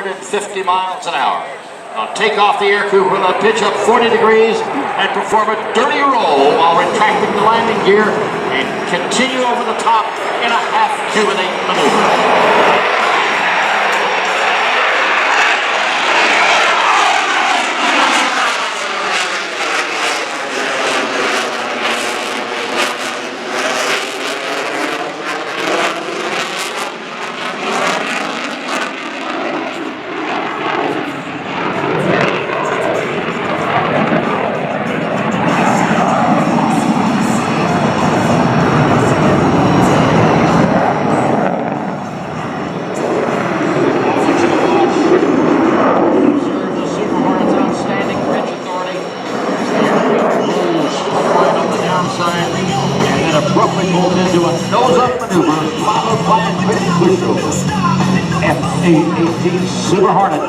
150 miles an hour. Now take off the air crew with a pitch up 40 degrees and perform a dirty roll while retracting the landing gear and continue over the top in a half-cubic maneuver. Abruptly goes into a nose-up maneuver, followed by a quick pushover. F-A-18 Super Hornet.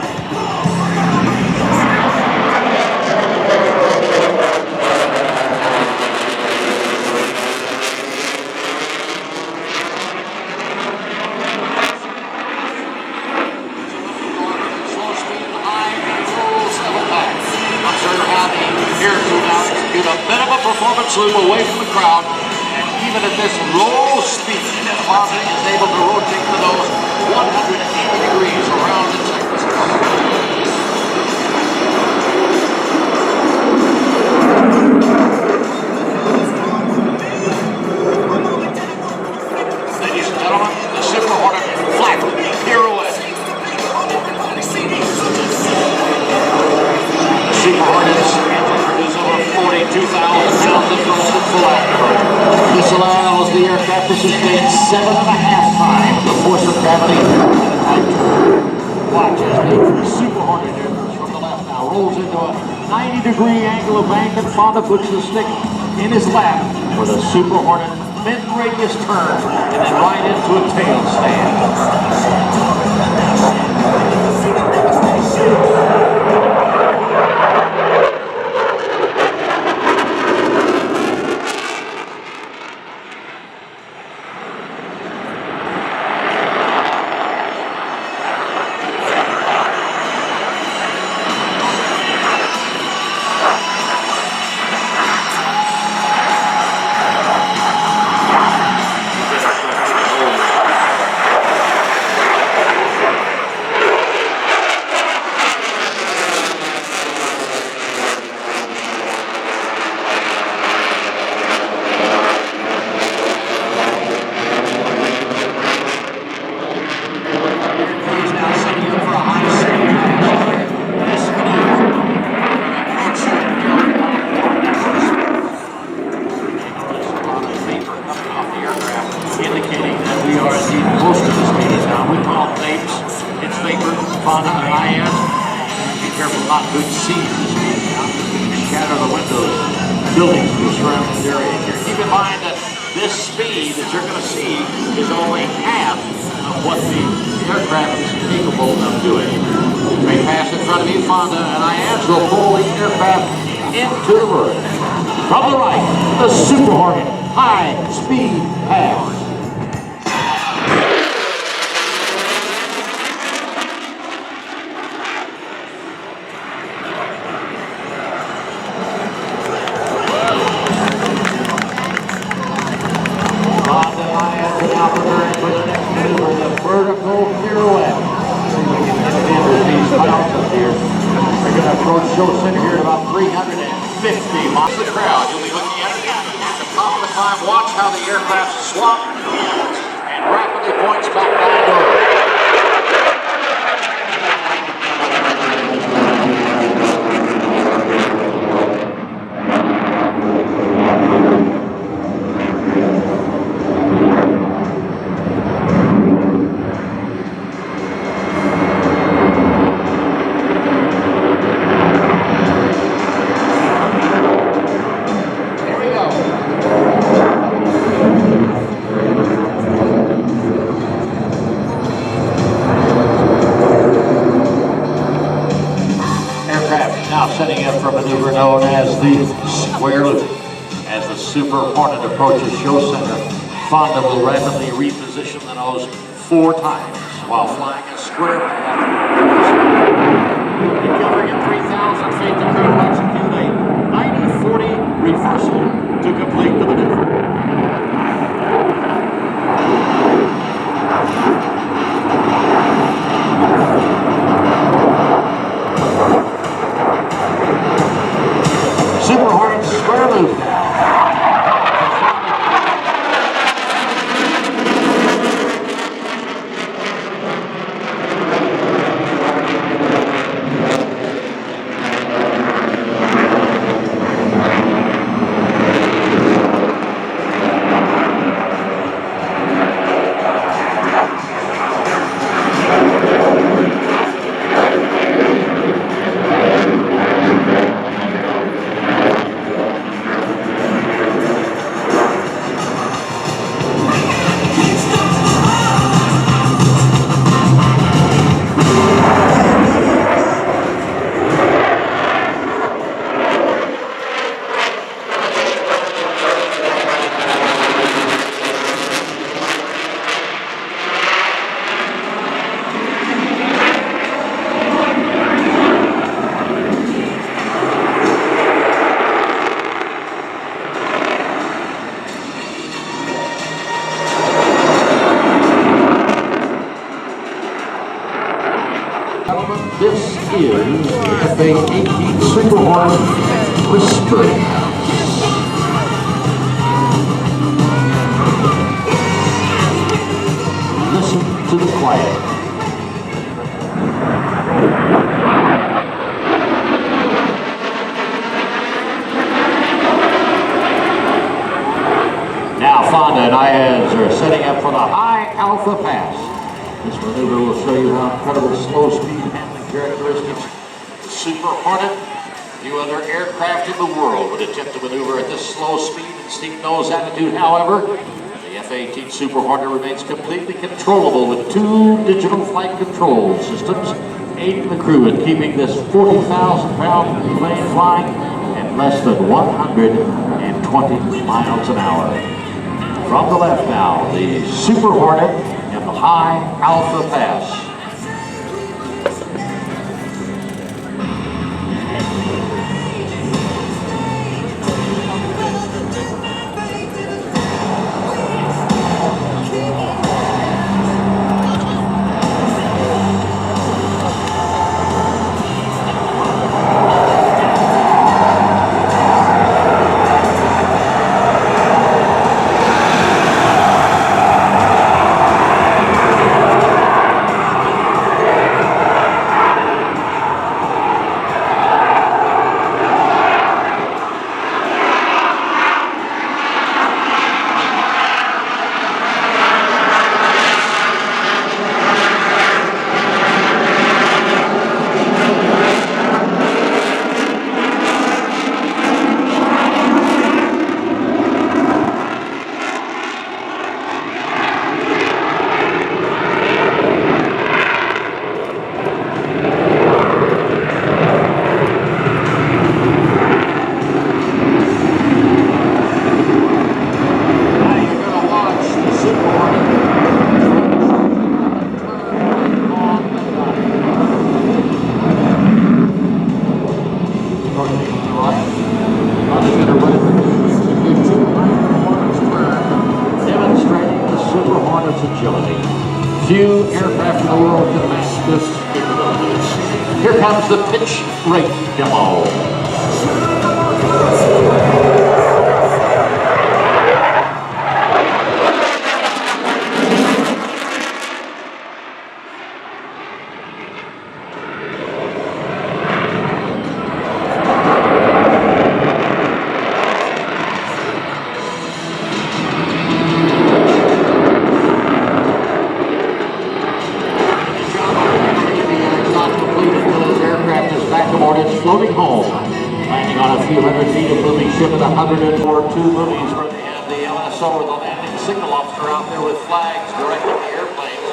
Slow speed, high, full 7 times. Observe how the air crew now execute a bit of a performance loop away from the crowd. Even at this low speed, Hornet is able to rotate the nose 180 degrees around its axis. Ladies and gentlemen, the Super Hornet flat pirouette. The Super Hornet's engine produces over 42,000 pounds of thrust at full afterburner. This allows the aircraft to sustain 7.5 times the force of gravity at a tight turn. Watch as the Super Hornet enters from the left now, rolls into a 90-degree angle of bank, and Fonda puts the stick in his lap with a Super Hornet mid-radius turn and then right into a tail stand. Indicating that we are indeed close to the speed now. We call vapes. It's vapor, Fonda, and I am. Be careful not to exceed the speed now. And shatter the windows, buildings in the surrounding area here. Keep in mind that this speed that you're going to see is only half of what the aircraft is capable of doing. Right past in front of you, Fonda and I will pull the aircraft into the road. From the right, the Super Hornet high speed pass. Vertical pirouette. See if we can get it in with these mountains here. We're going to approach show center here at about 350 miles. The crowd, you'll be looking at it at the top of the climb. Watch how the aircraft swap and rapidly points back down over. Now setting up for a maneuver known as the square loop. As the Super Hornet approaches show center, Fonda will rapidly reposition the nose 4 times while flying a square path. This is the A-18 Super Hornet Whispering House. Listen to the quiet. Now Fonda and IADS are setting up for the high alpha pass. This maneuver will show you how incredible slow speed handling characteristics the Super Hornet, few other aircraft in the world would attempt to maneuver at this slow speed and steep nose attitude. However, the F-18 Super Hornet remains completely controllable with 2 digital flight control systems, aiding the crew in keeping this 40,000-pound plane flying at less than 120 miles an hour. From the left now, the Super Hornet in the high alpha pass. Demonstrating the Super Hornet's agility. Few aircraft in the world can match this capabilities. Here comes the pitch rate demo. Hornets floating home, landing on a few hundred feet of moving ship at 104 movies where they have the LSO or the landing signal officer out there with flags directing the airplanes.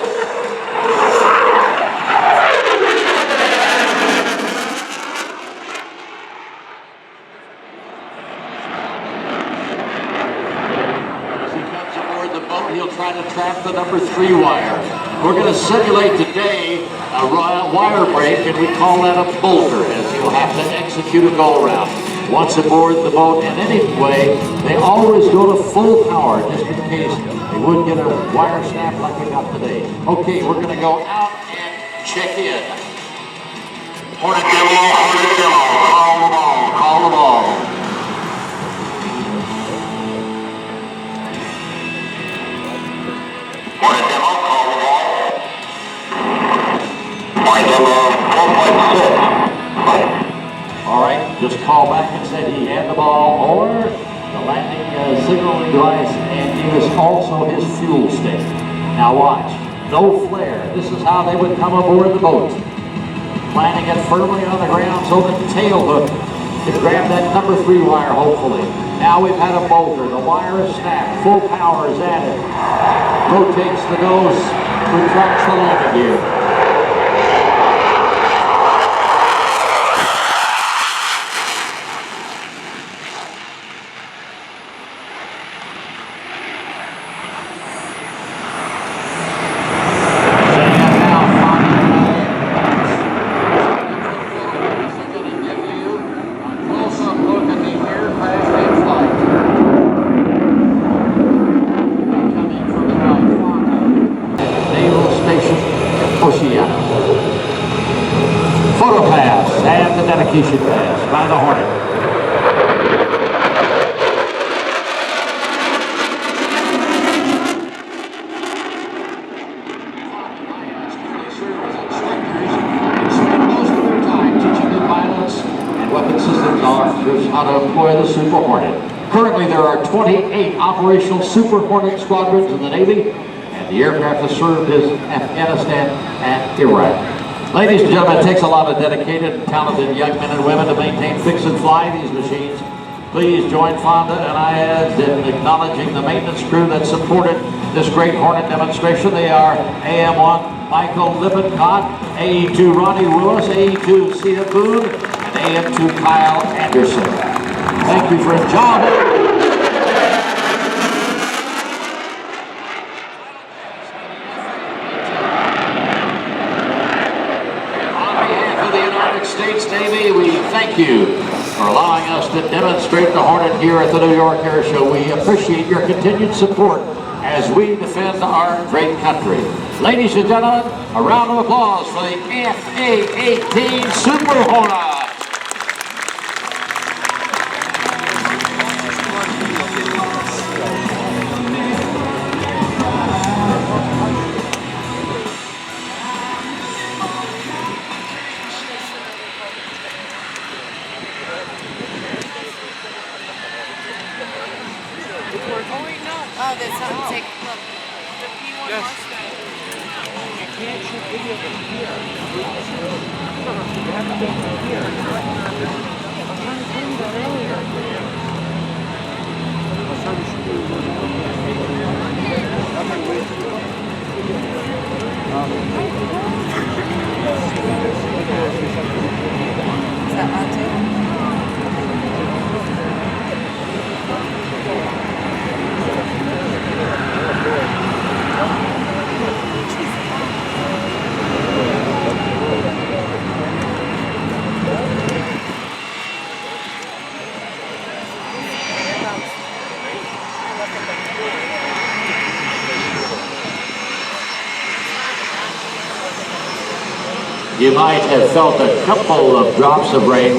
As he comes aboard the boat, he'll try to trap the number 3 wire. We're going to simulate today a wire break, and we call that a bolter, as you'll have to execute a go-around. Once aboard the boat in any way, they always go to full power, just in case they would get a wire snap like we got today. Okay, we're going to go out and check in. Hornet demo, call the ball, call the ball. Hornet demo, call the ball. All right, just call back and said he had the ball or the landing signaling device, and he was also his fuel stick. Now watch, no flare. This is how they would come aboard the boat. Planting it firmly on the ground so the tail hook can grab that number 3 wire, hopefully. Now we've had a bolter. The wire is snapped. Full power is added. Rotates the nose, retracts the landing gear. photo pass and the dedication pass by the Hornet. Weapon systems officers how to employ the Super Hornet. Currently, there are 28 operational Super Hornet squadrons in the Navy, and the aircraft has served in Afghanistan and Iraq. Ladies and gentlemen, it takes a lot of dedicated and talented young men and women to maintain, fix, and fly these machines. Please join Fonda and IADS in acknowledging the maintenance crew that supported this great Hornet demonstration. They are AM1 Michael Lippincott, AE2 Ronnie Willis, AE2 Cena Boone, and AM2 Kyle Anderson. Thank you for a job. On behalf of the United States Navy, we thank you for allowing us to demonstrate the Hornet here at the New York Air Show. We appreciate your continued support as we defend our great country. Ladies and gentlemen, a round of applause for the A-18 Super Hornet. Oh, there's something. Take a look. The P1 Yes. Mustang. You can't shoot video from here. You have to take it from here. I'm trying to tell you that earlier. I started shooting. Is that on too? You might have felt a couple of drops of rain.